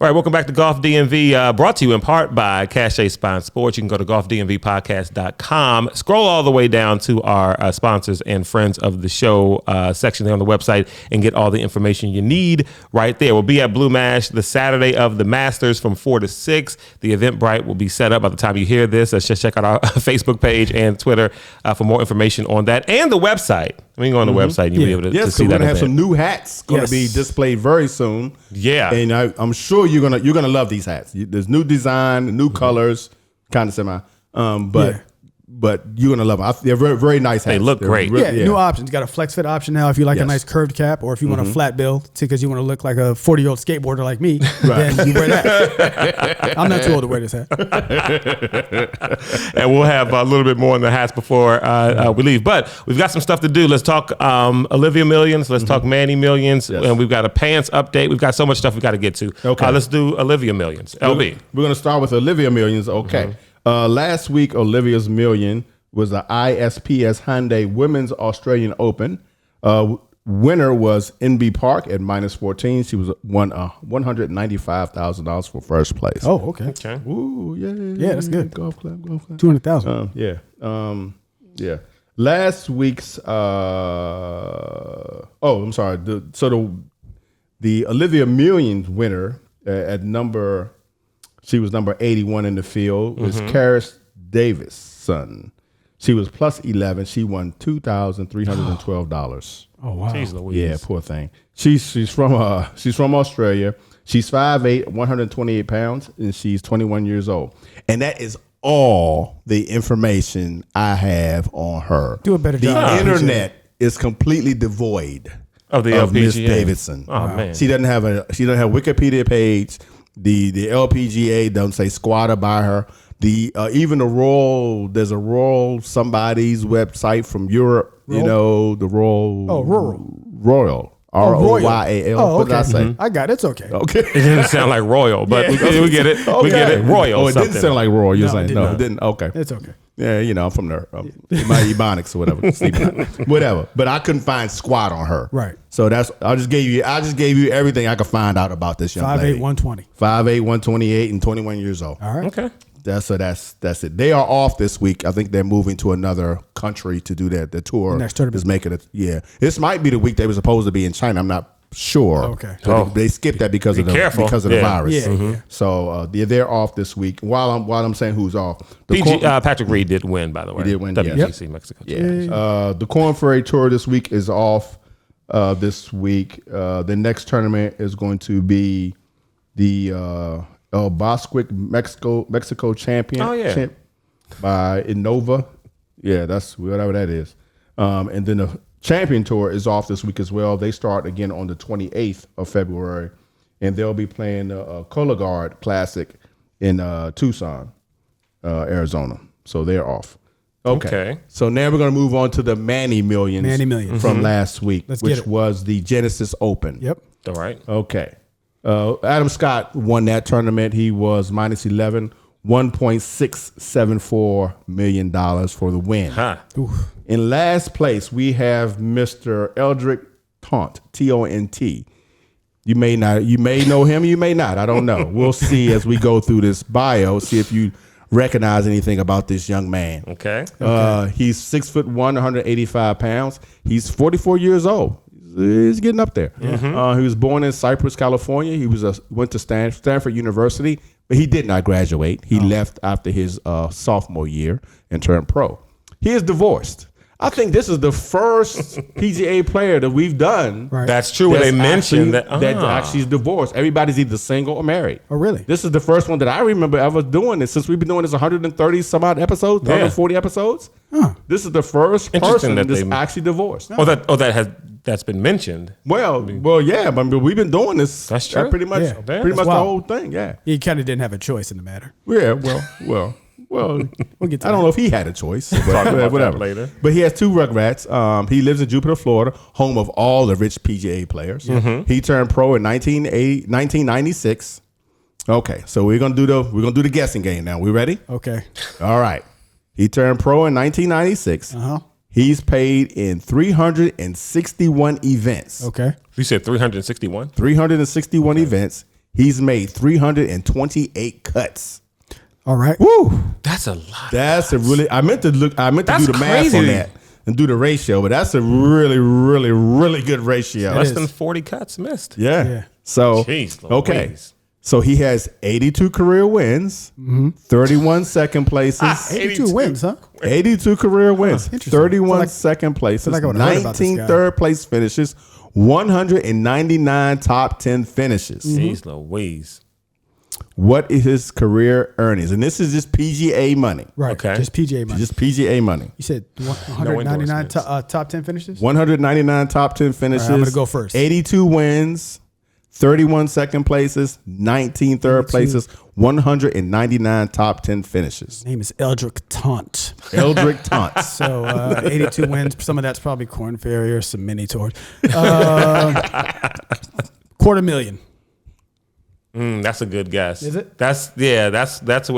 All right, welcome back to Golf DMV, brought to you in part by Cache Spine Sports. You can go to golfdmvpodcast.com. Scroll all the way down to our sponsors and friends of the show section there on the website and get all the information you need right there. We'll be at Blue Mash the Saturday of the Masters from 4 to 6. The Eventbrite will be set up by the time you hear this. Just check out our Facebook page and Twitter for more information on that and the website. When you go on the website, you'll be able to see that. Yes, we're going to have some new hats going to be displayed very soon. Yeah. And I'm sure you're gonna love these hats. There's new design, new colors, kind of semi. But you're gonna love them. They're very, very nice hats. They look great. New options. Got a flex fit option now if you like a nice curved cap, or if you want a flat bill because you want to look like a 40-year-old skateboarder like me. Then you wear that. I'm not too old to wear this hat. And we'll have a little bit more on the hats before we leave. But we've got some stuff to do. Let's talk Olivia Millions. Let's talk Manny Millions. Yes. And we've got a pants update. We've got so much stuff we got to get to. Okay. Let's do Olivia Millions. LB. We're going to start with Olivia Millions. Okay. Last week, Olivia's Million was the ISPS Hyundai Women's Australian Open. Winner was NB Park at -14. She won $195,000 for first place. Oh, okay. Okay. Ooh, yeah. Yeah, that's good. Golf clap. 200,000. Yeah. Last week's. I'm sorry. The Olivia Millions winner at number. She was number 81 in the field. Was Karis Davison. She was plus 11. She won $2,312. Oh wow! Jeez Louise. Yeah, poor thing. She's from Australia. She's 5'8", 128 pounds, and she's 21 years old. And that is all the information I have on her. Do a better job. The internet is completely devoid of Miss Davidson. Oh man, she doesn't have a Wikipedia page. The LPGA doesn't say squat about her. Even there's a Royal somebody's website from Europe. Royal? You know, the Royal. Oh, Royal. ROYAL. Oh, okay. What did I say? I got it. It's okay. Okay. It didn't sound like royal, but we get it. Okay. We get it. Royal. Oh, it didn't sound like royal. You're saying no, it didn't. Okay. It's okay. Yeah, I'm from there. My Ebonics or whatever. Whatever. But I couldn't find squat on her. Right. So I just gave you everything I could find out about this young lady. 5'8", 120. 5'8", 128, and 21 years old. All right. Okay. That's it. They are off this week. I think they're moving to another country to do that. The tour next tournament is making it. Yeah. This might be the week they were supposed to be in China. I'm not sure. Okay. They skipped that because of the virus. Yeah. So they're off this week. While I'm saying who's off, Patrick Reed did win, by the way. He did win. WGC Mexico. Yeah. The Corn Ferry Tour this week is off. This week, the next tournament is going to be the El Bosquic Mexico champion. Oh yeah. By Innova. Yeah, that's whatever that is. And then the Champion Tour is off this week as well. They start again on the 28th of February, and they'll be playing the Cologuard Classic in Tucson, Arizona. So they're off. Okay. So now we're going to move on to the Manny Millions. From last week, which was the Genesis Open. Yep. All right. Okay. Adam Scott won that tournament. He was -11, $1.674 million for the win. Huh. In last place, we have Mr. Eldrick Taunt, T-O-N-T. You may know him, you may not. I don't know. We'll see as we go through this bio, see if you recognize anything about this young man. Okay. He's 6'1", 185 pounds. He's 44 years old. He's getting up there. He was born in Cypress, California. He went to Stanford University, but he did not graduate. He left after his sophomore year and turned pro. He is divorced. I think this is the first PGA player that we've done. Right. That's true. They mentioned that actually is divorced. Everybody's either single or married. Oh, really? This is the first one that I remember ever doing this. Since we've been doing this 130 some odd episodes, 140 episodes. Huh. This is the first person that's actually divorced. That's been mentioned. Well, yeah, but we've been doing this. That's true. Pretty much the whole thing. Yeah. He kind of didn't have a choice in the matter. Yeah. Well. We'll get to I don't know if he had a choice, but whatever. Later. But he has two Rugrats. He lives in Jupiter, Florida, home of all the rich PGA players. He turned pro in 1996. Okay, so we're gonna do the guessing game now. We ready? Okay. All right. He turned pro in 1996. He's paid in 361 events. Okay. You said 361? 361 events. He's made 328 cuts. All right. Woo! That's a lot. That's a really. I meant to do the math crazy. on that and do the ratio, but that's a really, really, really good ratio. Less than 40 cuts missed. Yeah. So Jeez, okay. Louise. So he has 82 career wins, 31 second places. 82 wins, huh? 82 career wins, Interesting. 31 second places, like I would've heard about this 19 guy. third place finishes, 199 top 10 finishes. Jeez Louise. What is his career earnings? And this is just PGA money. Right. Okay. Just PGA money. Just PGA money. You said 199 endorsements. top 10 finishes? 199 top 10 finishes. All right, I'm gonna go first. 82 wins, 31 second places, 19 third places, 199 top 10 finishes. Name is Eldrick Taunt. Eldrick Taunts. So 82 wins. Some of that's probably Corn Ferry or some mini tours. $250,000. That's a good guess. Is it? That's where I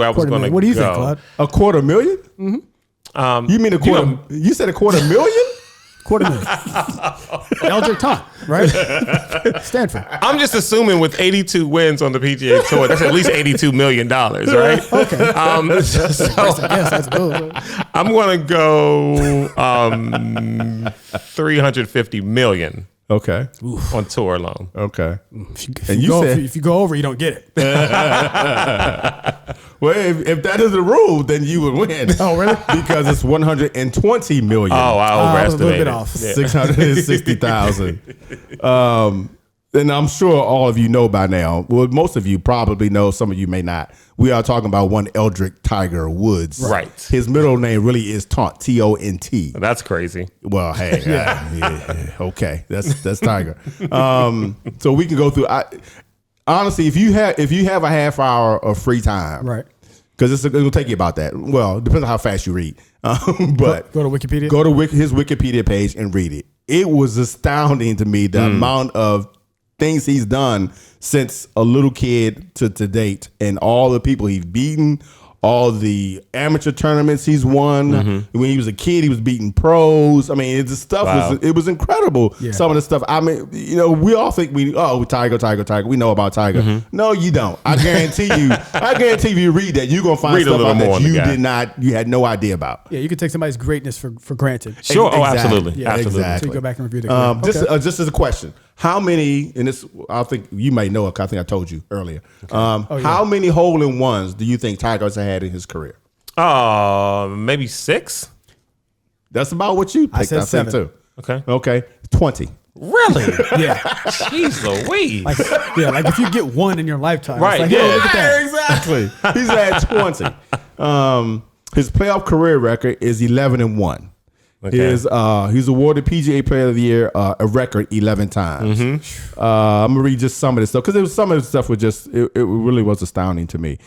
was going to go. What do you think, Claude? $250,000? You mean you said $250,000? $250,000. Eldrick Taunt, right? Stanford. I'm just assuming with 82 wins on the PGA Tour, that's at least $82 million, right? Okay. Yes, that's good. I'm going to go $350 million. Okay. On tour alone. Okay. If you go over, you don't get it. Well, if that is the rule, then you would win. Oh, really? Because it's 120 million. Oh, I I was a little overestimated. bit off. 660,000. And I'm sure all of you know by now. Well, most of you probably know. Some of you may not. We are talking about one Eldrick Tiger Woods. Right. His middle name really is Taunt. T-O-N-T. That's crazy. Well, hey, okay, that's Tiger. So we can go through. Honestly, if you have a half hour of free time, Right. Because it's going to take you about that. Well, it depends on how fast you read. But Go to Wikipedia. Go to his Wikipedia page and read it. It was astounding to me the amount of things he's done since a little kid to date, and all the people he's beaten, all the amateur tournaments he's won. When he was a kid, he was beating pros. I mean, the stuff was incredible. Yeah. Some of the stuff. I mean, we all think Tiger. We know about Tiger. No, you don't. I guarantee you. If you read that, you're gonna find stuff out that you had no idea about. Yeah, you can take somebody's greatness for granted. Sure. Exactly. Oh, absolutely. Yeah, Absolutely. exactly. So you go back and review the Just as a question, how many? And this, I think you might know. I think I told you earlier. How many hole-in-ones do you think Tiger's had in his career? Maybe 6. That's about what you picked. I said 7. too. Okay. 20. Really? Yeah. Jeez Louise. Like if you get one in your lifetime. Right, It's like, yeah. oh, look at that. Exactly. He's had 20. His playoff career record is 11-1. Okay. He's awarded PGA Player of the Year a record 11 times. I'm gonna read just some of this stuff because some of the stuff was just it really was astounding to me.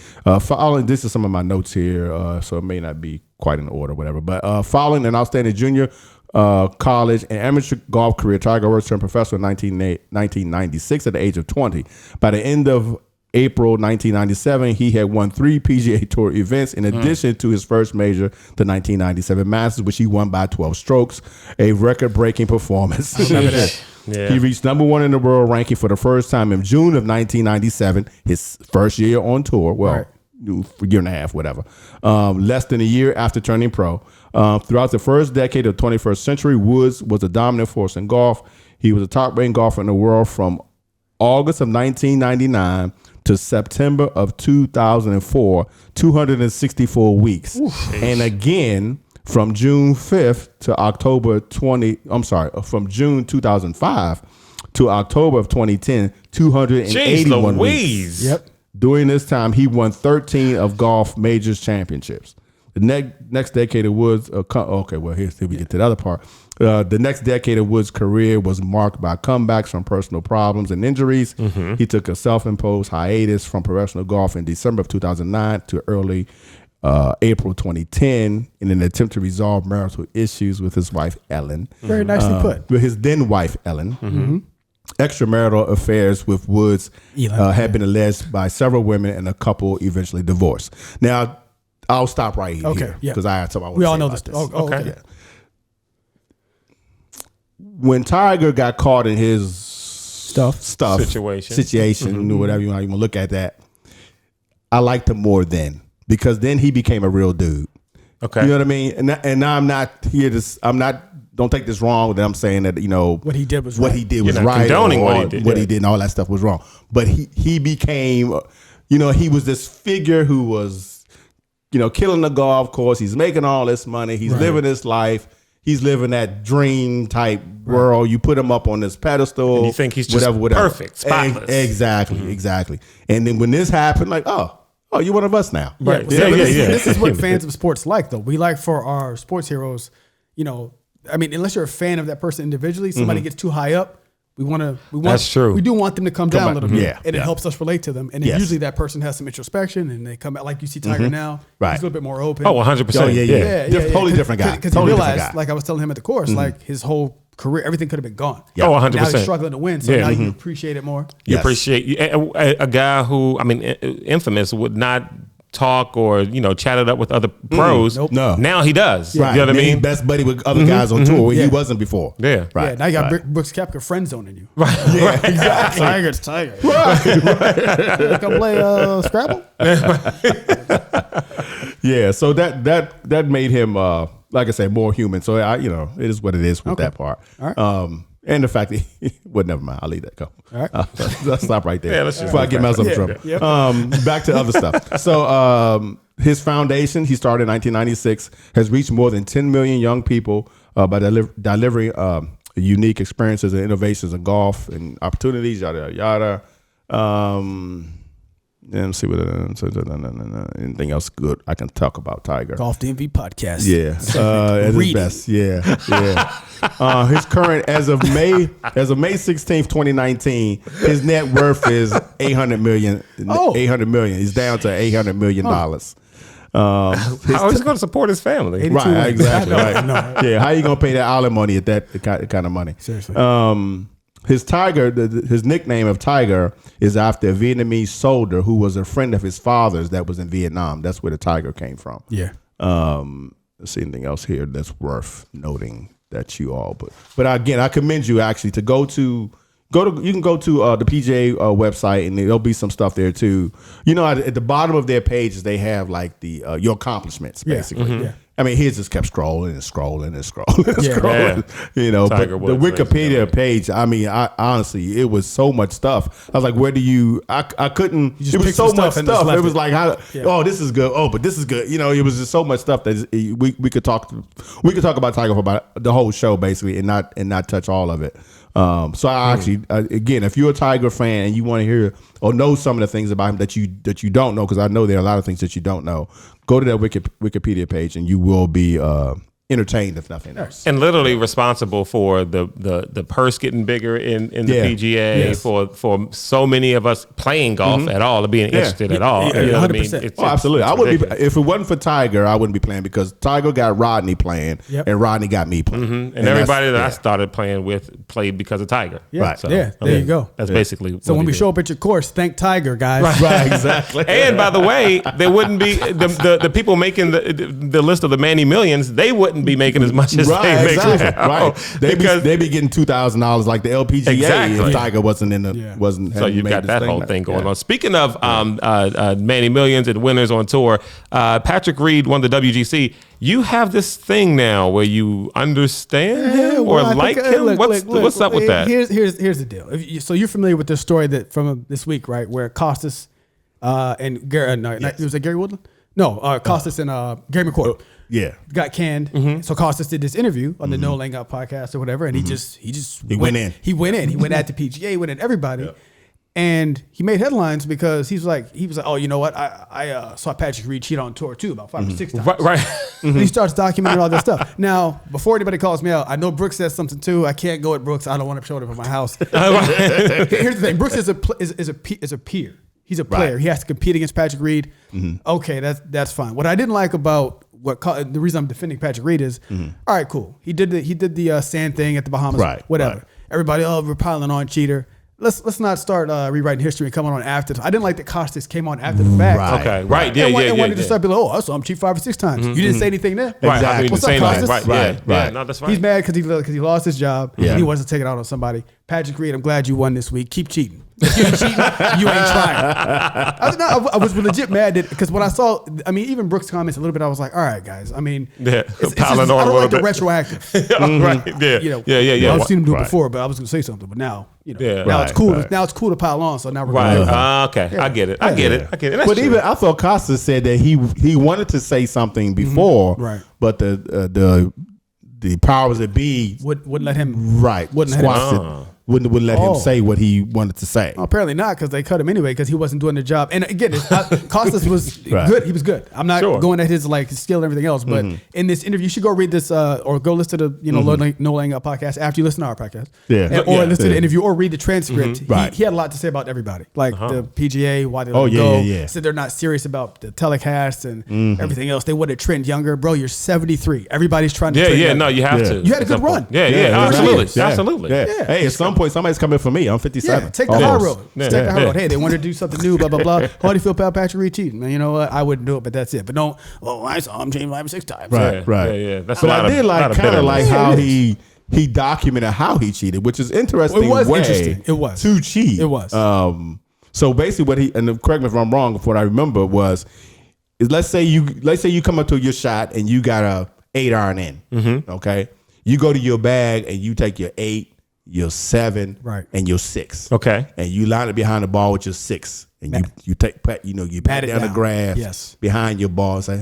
Following this is some of my notes here, so it may not be quite in order, whatever. But following an outstanding junior, college, and amateur golf career, Tiger Woods turned professional in 1996 at the age of 20. By the end of April 1997, he had won 3 PGA Tour events in addition to his first major, the 1997 Masters, which he won by 12 strokes, a record-breaking performance. Yeah. He reached number 1 in the world ranking for the first time in June of 1997, his first year on tour. Well, year and a half, whatever. Less than a year after turning pro. Throughout the first decade of the 21st century, Woods was a dominant force in golf. He was a top-ranked golfer in the world from August of 1999 to September of 2004, 264 weeks. And again, from June 5th to from June 2005 to October of 2010, 281 weeks. Yep. During this time, he won 13 of golf majors championships. The next decade of Woods, here we get to the other part. The next decade of Woods' career was marked by comebacks from personal problems and injuries. He took a self-imposed hiatus from professional golf in December of 2009 to early April 2010 in an attempt to resolve marital issues with his wife, Ellen. Very nicely put. With his then wife, Ellen. Extramarital affairs with Woods had been alleged by several women, and a couple eventually divorced. Now, I'll stop right here. Okay, yeah. Because I had something I want We to all say know about this. this. Okay. Yeah. When Tiger got caught in his stuff, situation, whatever you want to look at that. I liked him more then because then he became a real dude. Okay, you know what I mean. And now I'm not here to. Don't take this wrong that I'm saying that what he did was right. Condoning what he did, and all that stuff was wrong. But he became, he was this figure who was, killing the golf course. He's making all this money. He's living this life. He's living that dream type world. You put him up on this pedestal. And you think he's just perfect, spotless. Exactly. And then when this happened, like, oh, you're one of us now. Right. Yeah. This is what fans of sports like, though. We like for our sports heroes, unless you're a fan of that person individually, somebody gets too high up. That's true. We do want them to come down a little bit, and it helps us relate to them. And then usually that person has some introspection, and they come out like you see Tiger now. Right. He's a little bit more open. Oh, 100%. Totally different guy. Because he realized, like I was telling him at the course, like his whole career, everything could have been gone. Oh, 100%. Now he's struggling to win, so now you appreciate it more. You appreciate a guy who, infamous, would not talk or chat it up with other pros. Nope. No. Now he does. Right. You know what I mean? He's best buddy with other guys on tour where he wasn't before. Yeah. Right. Yeah, now you got Brooks Koepka friend zoning you. Right. Yeah, exactly. Tiger's Tiger. Right. Come play Scrabble. Yeah. So that made him, like I said, more human. So it is what it is with that part. All right. And the fact that never mind. I'll leave that go. All right. Let's stop right there. Yeah, let's just before I get myself in trouble. Yeah. Back to other stuff. So his foundation, he started in 1996, has reached more than 10 million young people by delivering unique experiences and innovations in golf and opportunities, yada, yada. And see what anything else good I can talk about Tiger. Golf DMV podcast. Yeah, at his best. Yeah. His current as of May 16th, 2019, his net worth is $800 million. $800 million. He's down to $800 million. How is he going to support his family? Right, exactly. Right. Yeah, how you going to pay that alimony at that kind of money? Seriously. His Tiger, his nickname of Tiger is after a Vietnamese soldier who was a friend of his father's that was in Vietnam. That's where the Tiger came from. Yeah. Let's see anything else here that's worth noting that you all. But again, I commend you actually to go to you can go to the PGA website and there'll be some stuff there too. At the bottom of their pages they have like the your accomplishments basically. Yeah. I mean, his just kept scrolling and scrolling and scrolling and scrolling. Yeah. But the Wikipedia page, I honestly, it was so much stuff. I was like, where do you? I couldn't. It was so much stuff. It was like, oh, this is good. Oh, but this is good. It was just so much stuff that we could talk. We could talk about Tiger for about the whole show basically, and not touch all of it. So I actually, again, if you're a Tiger fan and you want to hear or know some of the things about him that you don't know, because I know there are a lot of things that you don't know, go to that Wikipedia page and you will be entertained if nothing else. And literally responsible for the purse getting bigger in the PGA, for so many of us playing golf at all or being interested at all. Yeah, you know what I 100%. mean? Absolutely. I wouldn't be, if it wasn't for Tiger, I wouldn't be playing because Tiger got Rodney playing and Rodney got me playing. And everybody that I started playing with played because of Tiger. Yeah. Right. So, there you go. That's basically So what when we did. show up at your course, thank Tiger, guys. Right, exactly. And by the way, there wouldn't be the people making the list of the Manny Millions, they wouldn't be making as much as they make now. Right. They be getting $2,000 like the LPGA if Tiger wasn't in the wasn't. So you got that whole thing going on. Speaking of Manny Millions and winners on tour, Patrick Reed won the WGC. You have this thing now where you understand him or like him. Look, what's up with that? Here's the deal. So you're familiar with this story that from this week, right? Where Costas and Gary, was it Gary Woodland? No, Costas and Gary McCord. Yeah, got canned. So Costas did this interview on the No Laying Out podcast or whatever, and he went in. He went at the PGA, went at everybody, and he made headlines because he was like, oh, you know what? I saw Patrick Reed cheat on tour too about 5 or 6 times. Right. And he starts documenting all this stuff. Now, before anybody calls me out, I know Brooks says something too. I can't go at Brooks. I don't want to show it up at my house. Here's the thing: Brooks is a peer. He's a player. Right. He has to compete against Patrick Reed. Okay, that's fine. What I didn't like about the reason I'm defending Patrick Reed is, all right, cool. He did the sand thing at the Bahamas, whatever. Right. Everybody, we're piling on cheater. let's not start rewriting history and coming on after. I didn't like that Costas came on after the fact. Right. Okay, right, And wanted to start be like, oh, I saw him cheat 5 or 6 times. You didn't say anything there. Right, Exactly. What's up, Costas? Right. Right. No, that's right. He's mad because he lost his job. Yeah. And he wants to take it out on somebody. Patrick Reed, I'm glad you won this week. Keep cheating. If you ain't cheating, you ain't trying. I was legit mad because when I saw, even Brooks' comments a little bit, I was like, all right, guys. Piling on I a don't little like the bit. retroactive. Right. Yeah. I've seen him do it Right. before, but I was going to say something. But now, Yeah. now it's cool. Right. Now it's cool to pile on. So now we're Right. going Okay. I get it. I get it. That's But true. even I thought Costa said that he wanted to say something before, Right. But the powers that be wouldn't let him. right Wouldn't let him- squashed it. Wouldn't let him say what he wanted to say. Well, apparently not, because they cut him anyway because he wasn't doing the job. And again, Costas was Right. good. He was good. I'm not Sure. going at his his skill and everything else. But in this interview, you should go read this or go listen to the No Laying Up podcast after you listen to our podcast. Yeah. Or Yeah. listen to Yeah. the interview or read the transcript. Right. He had a lot to say about everybody, like the PGA, why they let him yeah, go. yeah. Said they're not serious about the telecast and everything else. They want to trend younger. Bro, you're 73. Everybody's trying to trend younger. No, you have Yeah. to. You had a good run. Yeah, absolutely. Yeah. Yeah. Hey, at some point somebody's coming for me. I'm 57. Yeah, take the high road. Yeah. Take the high Yeah. road. Hey, they wanted to do something new, blah, blah, blah. How do you feel about Patrick Reed cheating? Man, you know what? I wouldn't do it, but that's it. But don't, I saw him change 5 or 6 times. Right. Yeah. That's But a lot I did lot of kind of bitterness. like how it he documented how he cheated, which is interesting. It was way interesting. It was. to cheat. It was. So basically, what he and correct me if I'm wrong. If what I remember is let's say you come up to your shot and you got a 8 iron in. Mm-hmm. Okay, you go to your bag and you take your 8, your 7, Right. and your 6. Okay. and you line it behind the ball with your 6, and you pat Pat it down the down. grass Yes. behind your ball. Say,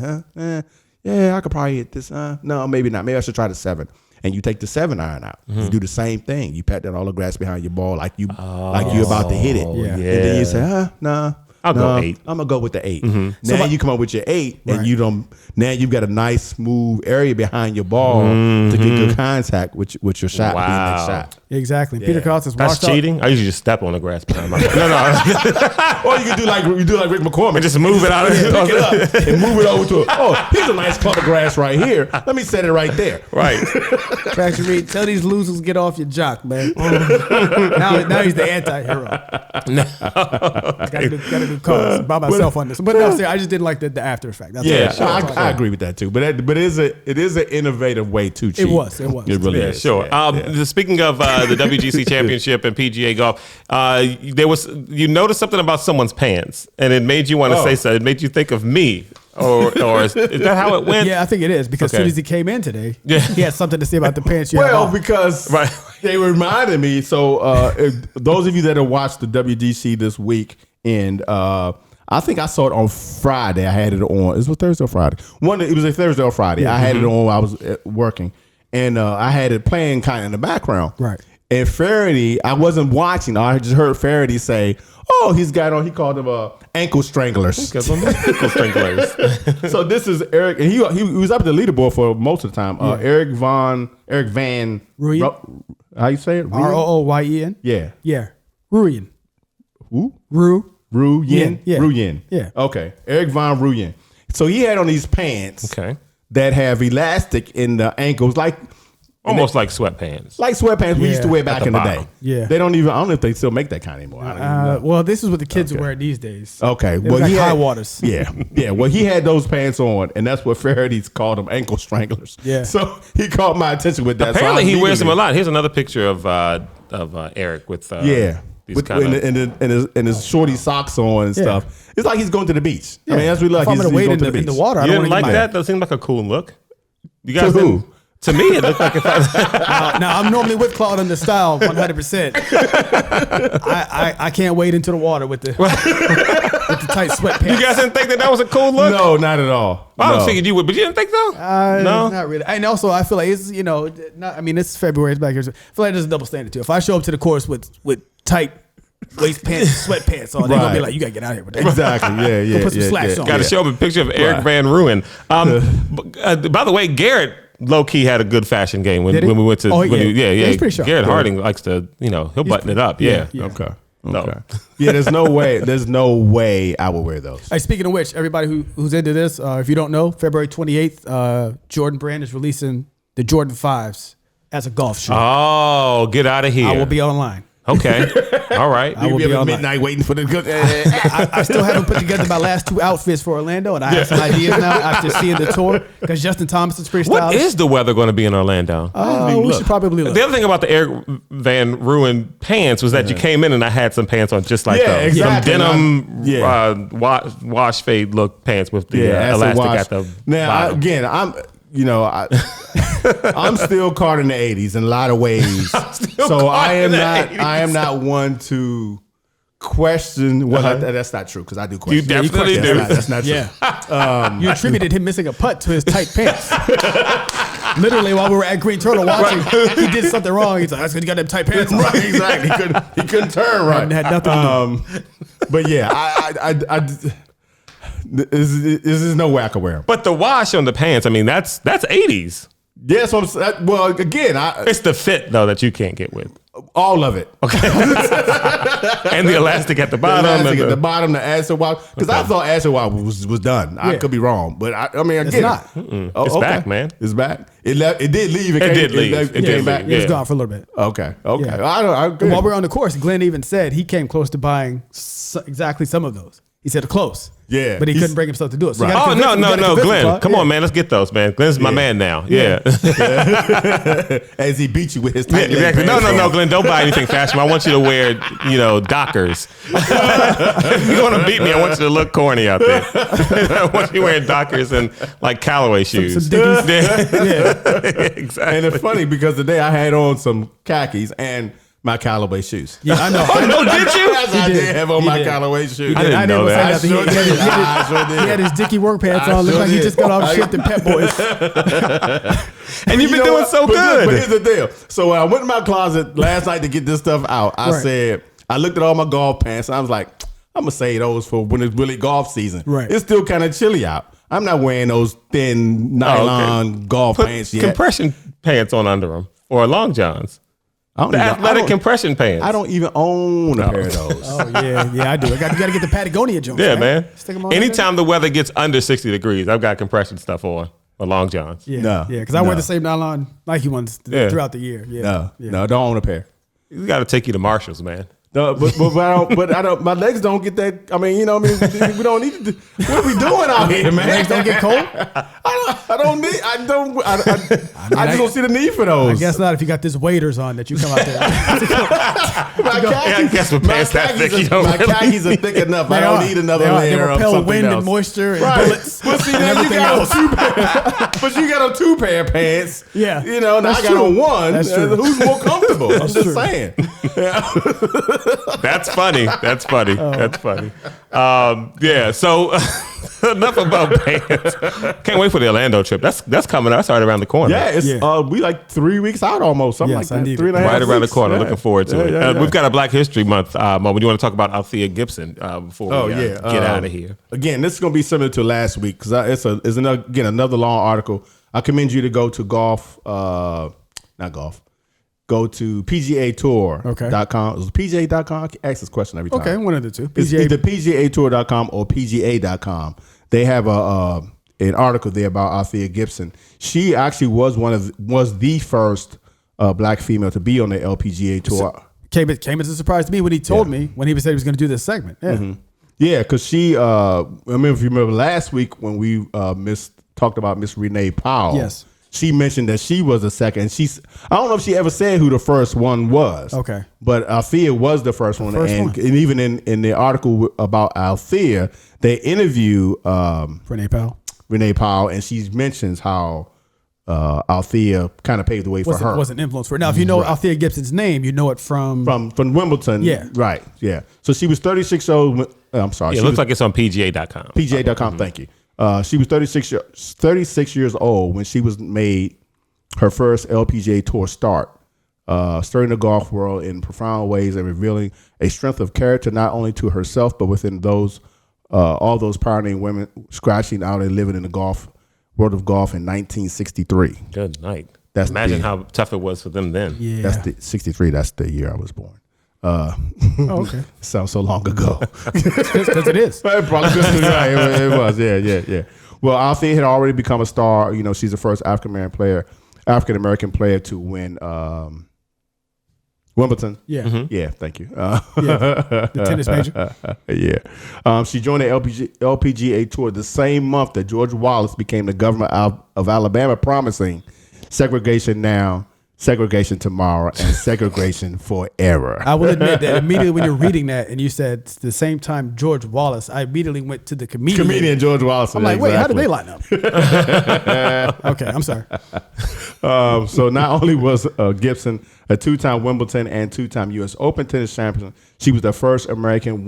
yeah, I could probably hit this. No, maybe not. Maybe I should try the 7. And you take the 7 iron out. You do the same thing. You pat down all the grass behind your ball like you about to hit it. Yeah. And then you say, nah. I'll go 8. I'm gonna go with the 8. Now you come up with your 8, and Right. you don't. Now you've got a nice smooth area behind your ball to get good contact with your shot. Being that Wow. shot. Exactly. Peter Costas That's walked out. cheating. I usually just step on the grass behind my. No. Or you can do like Rick McCormick. And just move it out. Pick it up and move it over to it. Oh, here's a nice clump of grass right here. Let me set it right there. Right. Patrick Reed, tell these losers get off your jock, man. now he's the anti-hero. No. Gotta do calls by myself on this. But no, see, I just didn't like the after effect. That's Yeah, all. I agree with that too. But it is an innovative way to cheat. It was. It really Yeah, is. sure. Yeah. Speaking of the WGC Championship and PGA golf, you noticed something about someone's pants, and it made you want to say something. It made you think of me, or is that how it went? Yeah, I think it is because as Okay. soon as he came in today, Yeah. he had something to say about the pants you had Well, on. because Right. they reminded me. So those of you that have watched the WGC this week, and I think I saw it on Friday. I had it on. It was Thursday or Friday. It was a Thursday or Friday. I had it on while I was working, and I had it playing kind of in the background. Right. And Faraday, I wasn't watching. I just heard Faraday say, "Oh, he's got on." He called them ankle stranglers. Because I'm ankle stranglers. So this is Eric, and he was up at the leaderboard for most of the time. Eric Van Ruyen? How you say it? Rooyen? Yeah. Yeah. Ruyen. Who? Ruyen. Yeah. Ruyen. Yeah. Okay. Eric Von Ruyen. So he had on these pants Okay. that have elastic in the ankles, Almost like sweatpants. like sweatpants we used to wear back the in the bottom. day. Yeah. They don't even. I don't know if they still make that kind anymore. I don't even know. Well, this is what the kids are wearing these days. Okay. Well, like he high had, waters. Yeah. Yeah. Well, he had those pants on, and that's what Faraday's called them, ankle stranglers. Yeah. So he caught my attention with that. Apparently, so he wears them a immediately- lot. Here's another picture of Eric with Yeah. these With, kind of. and his shorty socks on and stuff. It's like he's going to the beach. I mean, that's really like If I'm he's gonna wade going to the in beach. the water, I You don't didn't want like to that? That seemed like a cool look. You To guys who? didn't- To me, it looked like if I. Now, I'm normally with Claude on the style 100%. I can't wade into the water with the tight sweatpants. You guys didn't think that was a cool look? No, not at all. I was No. thinking you would, but you didn't think so? No. Not really. And also, I feel like it's, it's February, it's back here. So I feel like there's a double standard too. If I show up to the course with tight waist pants, sweatpants on, they're going to be Right. like, you got to get out of here with that. Exactly. Yeah, yeah. put some yeah, slacks yeah. on. Got to show him a picture of Eric Van Ruyen. By the way, Garrett low key had a good fashion game when Did he? we went to. Oh, when yeah. yeah. He's pretty sharp. Garrett Yeah. Harding likes to, he'll button it up. Yeah. Yeah. Okay. No. Okay. Yeah, there's no way I would wear those. Hey, speaking of which, everybody who's into this, if you don't know, February 28th, Jordan Brand is releasing the Jordan 5s as a golf shoe. Oh, get out of here! I will be online. Okay. All right. I will You'll be be up all at night. midnight waiting for the good. I still haven't put together my last 2 outfits for Orlando, and I have some ideas now after seeing the tour because Justin Thomas is pretty What stylish. is the weather going to be in Orlando? We should probably look. The other thing about the Eric Van Ruin pants was that you came in and I had some pants on just like Yeah, those. exactly. Some denim Yeah. wash fade look pants with the as a elastic wash. at the Now, bottom. I'm still caught in the 80s in a lot of ways. So I am not one to question. Well, that's not true because I do question. You definitely do. That's not true. Yeah. You attributed him missing a putt to his tight pants. Literally, while we were at Green Turtle watching, he did something wrong. He's like, "That's because you got them tight pants on." Right, exactly. He couldn't turn right. Had nothing to do. But yeah, this is no way I can wear them. But the wash on the pants, I mean, that's 80s. Yeah, so well, again, It's the fit though that you can't get with. all of it. Okay. And the elastic at the bottom. The elastic and at the bottom, the acid wash. Because I thought acid wash was done. I Yeah. could be wrong, but I mean, It's again, not. It's back, man. It's back. It did leave. It did leave. It It came did back. leave. It was Yeah. gone for a little bit. Okay. Yeah. I And while we we're on the course, Glenn even said he came close to buying exactly some of those. He said close. Yeah. But he couldn't bring himself to do it. So you Right. gotta Oh, convince him, you gotta no, convince him, Glenn. Claude. Come Yeah. on, man. Let's get those, man. Glenn's my man now. Yeah. as he beat you with his Yeah, tight leg exactly. pants No, on. Glenn. Don't buy anything fashion. I want you to wear, Dockers. If you want to beat me, I want you to look corny out there. I want you wearing Dockers and like Callaway shoes. Some Dickies. Yeah. Exactly. And it's funny because today I had on some khakis and my Callaway shoes. Yeah, I know. Oh, did you? Yes, I did have on He my did. Callaway shoes. I didn't know that. Say nothing. I sure did. He had his Dickie work pants I on. Looked sure like he did. just got off shift in Pep Boys. And you've been doing so But good. here's the deal. So when I went in my closet last night to get this stuff out, I Right. said, I looked at all my golf pants and I was like, I'm going to save those for when it's really golf season. Right. It's still kind of chilly out. I'm not wearing those thin nylon golf Put pants yet. compression pants on under them or long johns. I don't The even- athletic I don't- compression pants. I don't even own a pair of those. Oh yeah, I do. You got to get the Patagonia joints. Yeah, man. Stick 'em on Anytime the weather gets under 60 degrees, I've got compression stuff on or long johns. Yeah, No, yeah. Because I wear no. the same nylon Nike ones Yeah. throughout the year. Yeah, No, don't own a pair. You got to take you to Marshalls, man. No, but I don't. My legs don't get that. I mean, we don't need to. What are we doing out here, man? Legs don't get cold. I don't need. I just don't see the need for those. I guess not if you got this waders on that you come out there. my khakis, I guess with my pants that khakis thick, you are- don't my really- khakis are thick enough. I They don't are. need another They are. layer They of repel something wind else. and moisture and Right. bullets. But see, and now you everything got else. on 2 pair. But you got on 2 pair of pants. Yeah. Now That's I got true. on 1. That's true. Who's more comfortable? I'm just true. saying. That's funny. That's funny. That's funny. Yeah. So enough about pants. Can't wait for the Orlando trip. That's coming up. That's right around the corner. Yeah, it's Yeah. We like 3 weeks out almost, something Yes, like I that. need 3 it. and a half Right around the weeks. corner. Yeah. Looking forward to it. Yeah, yeah. We've got a Black History Month moment. You want to talk about Althea Gibson before we get out of here? Again, this is going to be similar to last week because it's another long article. I commend you to go to not golf. Go to PGAtour.com. It was PGA.com. I ask this question every time. Okay, one of the two. It's either PGAtour.com or PGA.com. They have an article there about Althea Gibson. She actually was the first black female to be on the LPGA tour. Came as a surprise to me when he told me when he said he was going to do this segment. Yeah. Yeah, because she. I mean, if you remember last week when we talked about Miss Renee Powell. Yes. She mentioned that she was the second. I don't know if she ever said who the first one was. Okay. But Althea was the first one. first and one. even in the article about Althea, they interview Renee Powell and she mentions how Althea kind of paved the way for her. was an influence for her. Now, if you know Althea Gibson's name, you know it from Wimbledon. Yeah. Right. Yeah. So she was 36 years old. I'm sorry. Yeah, it she looks was, like it's on PGA.com. PGA.com. Thank you. She was 36 years old when she was made her first LPGA Tour start, stirring the golf world in profound ways and revealing a strength of character not only to herself but within all those pioneering women scratching out and living in the world of golf in 1963. Good night. That's Imagine the- how tough it was for them then. Yeah. That's the 63. That's the year I was born. Oh, okay. Sounds so long ago. Because it is. Probably it was. Yeah. Well, Althea had already become a star. She's the first African American player to win Wimbledon. Yeah. Yeah, thank you. The tennis major. Yeah. She joined the LPGA Tour the same month that George Wallace became the governor of Alabama, promising segregation now, segregation tomorrow, and segregation forever. I will admit that immediately when you're reading that and you said the same time George Wallace, I immediately went to the comedian George Wallace. I'm like, wait, how did they line up? Okay, I'm sorry. So not only was Gibson a 2-time Wimbledon and 2-time U.S. Open tennis champion, she was the first American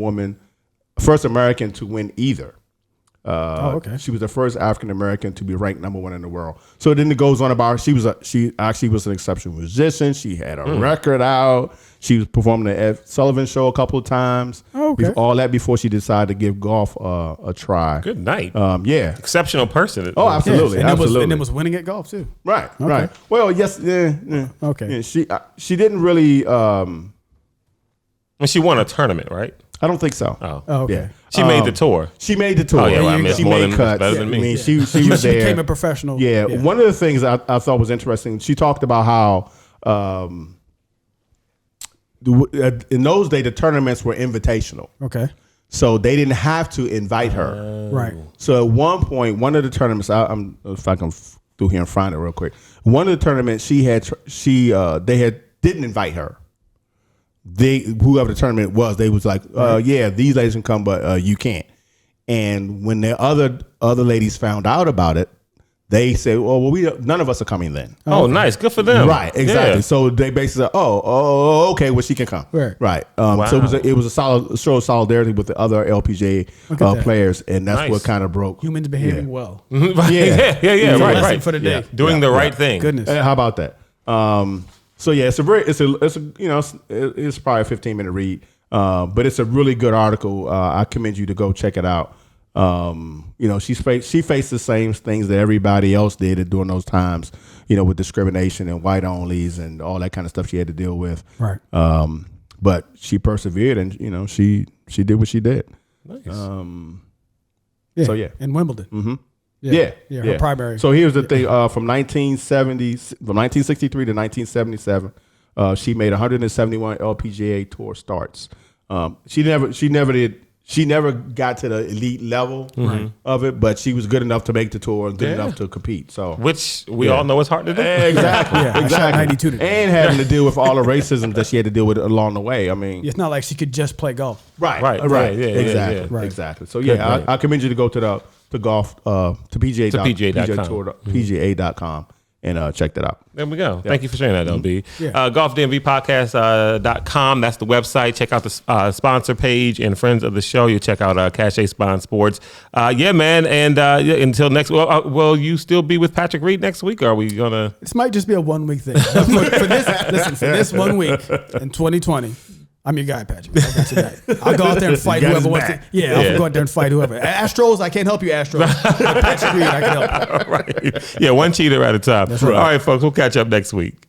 to win either. She was the first African American to be ranked number 1 in the world. So then it goes on about her. She actually was an exceptional musician. She had a record out. She was performing the Ed Sullivan Show a couple of times. All that before she decided to give golf a try. Good night. Yeah. Exceptional person. Oh, absolutely. Yes. Absolutely. And then was winning at golf too. Right. Right. Well, yes. Yeah. Okay. Yeah, she didn't really. And she won a tournament, right? I don't think so. Oh, okay. Yeah. She made the tour. She made the tour. Oh, yeah, well, I mean, it's she more made than, cuts. better than me. I mean, she was She there. became a professional. Yeah. One of the things I thought was interesting, she talked about how in those days the tournaments were invitational. Okay. So they didn't have to invite her. Right. So at one point, one of the tournaments, if I can through here and find it real quick. One of the tournaments they didn't invite her. Whoever the tournament was, they was like, yeah, these ladies can come, but you can't. And when the other ladies found out about it, they said, well, none of us are coming then. Oh, nice. Good for them. Right, exactly. Yeah. So they basically said, oh, okay, well, she can come. Right. So it was a solid show of solidarity with the other LPGA players, and that's what kind of broke. Humans behaving well. Yeah. Right. Right. For the day. Doing the right thing. Goodness. How about that? So yeah, it's probably a 15-minute read, but it's a really good article. I commend you to go check it out. She faced the same things that everybody else did during those times, with discrimination and white onlys and all that kind of stuff she had to deal with. Right. But she persevered and she did what she did. Nice. So yeah. In Wimbledon. Mm-hmm. Yeah. Her primary. So here's the thing: from 1963 to 1977, she made 171 LPGA Tour starts. She never got to the elite level of it, but she was good enough to make the tour and good enough to compete. So, which we all know is hard to do. Exactly. Exactly. 92 today. And having to deal with all the racism that she had to deal with along the way. I mean, It's not like she could just play golf. Right. Yeah, exactly. yeah. Right. Exactly. So yeah, I commend you to go to golf to PGA.com and check that out. There we go. Thank you for sharing that, LB. Yeah. GolfDMVPodcast.com. That's the website. Check out the sponsor page and friends of the show. You check out Cache Spawn Sports. Yeah, man. And until next, will you still be with Patrick Reed next week? Or are we gonna? This might just be a 1 week thing. for this 1 week in 2020. I'm your guy, Patrick. I got your guy. I'll go out there and fight whoever wants to. I'll go out there and fight whoever. Astros, I can't help you, Astros. Patrick Reed, I can help you. Right. Yeah, one cheater at a time. That's right. All right, folks. We'll catch up next week.